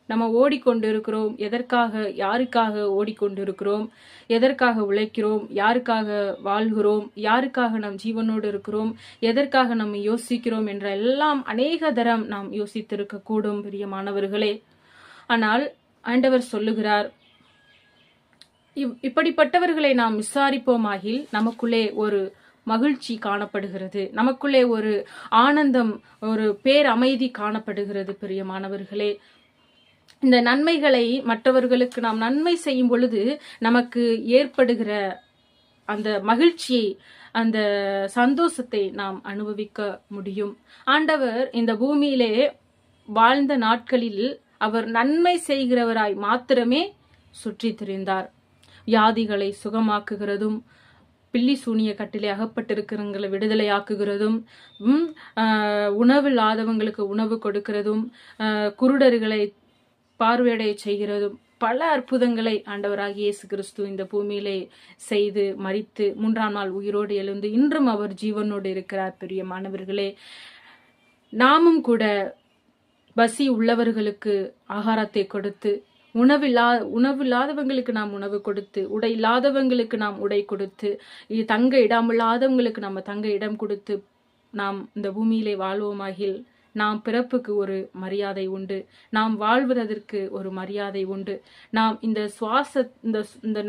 நம்ம ஓடிக்கொண்டிருக்கிறோம்? எதற்காக, யாருக்காக ஓடிக்கொண்டிருக்கிறோம்? எதற்காக உழைக்கிறோம்? யாருக்காக வாழ்கிறோம்? யாருக்காக நாம் ஜீவனோடு இருக்கிறோம்? எதற்காக நம்ம யோசிக்கிறோம் என்ற எல்லாம் அநேக தரம் நாம் யோசித்திருக்க கூடும் பிரியமானவர்களே. ஆனால் ஆண்டவர் சொல்லுகிறார், இப்படிப்பட்டவர்களை நாம் விசாரிப்போமாகில் நமக்குள்ளே ஒரு மகிழ்ச்சி காணப்படுகிறது, நமக்குள்ளே ஒரு ஆனந்தம், ஒரு பேரமைதி காணப்படுகிறது பிரியமானவர்களே. இந்த நன்மைகளை மற்றவர்களுக்கு நாம் நன்மை செய்யும் பொழுது நமக்கு ஏற்படுகிற அந்த மகிழ்ச்சியை, அந்த சந்தோஷத்தை நாம் அனுபவிக்க முடியும். ஆண்டவர் இந்த பூமியிலே வாழ்ந்த நாட்களில் அவர் நன்மை செய்கிறவராய் மாத்திரமே சுற்றி திரிந்தார். வியாதிகளை சுகமாக்குகிறதும், பில்லி சூனிய கட்டிலே அகப்பட்டிருக்கிறவங்களை விடுதலையாக்குகிறதும், உணவில்லாதவங்களுக்கு உணவு கொடுக்கிறதும், குருடர்களை பார்வையடைய செய்கிறதும், பல அற்புதங்களை ஆண்டவராகிய இயேசு கிறிஸ்து இந்த பூமியிலே செய்து மரித்து 3ஆம் நாள் உயிரோடு எழுந்து இன்றும் அவர் ஜீவனோடு இருக்கிறார். பிரியமானவர்களே, நாமும் கூட பசி உள்ளவர்களுக்கு ஆகாரத்தை கொடுத்து, உணவில்லாதவங்களுக்கு நாம் உணவு கொடுத்து, உடை இல்லாதவங்களுக்கு நாம் உடை கொடுத்து, தங்க இடமில்லாதவங்களுக்கு நம்ம தங்க இடம் கொடுத்து நாம் இந்த பூமியிலே வாழ்வோமாகில் நாம் பிறப்புக்கு ஒரு மரியாதை உண்டு, நாம் வாழ்வதற்கு ஒரு மரியாதை உண்டு. நாம் இந்த சுவாச இந்த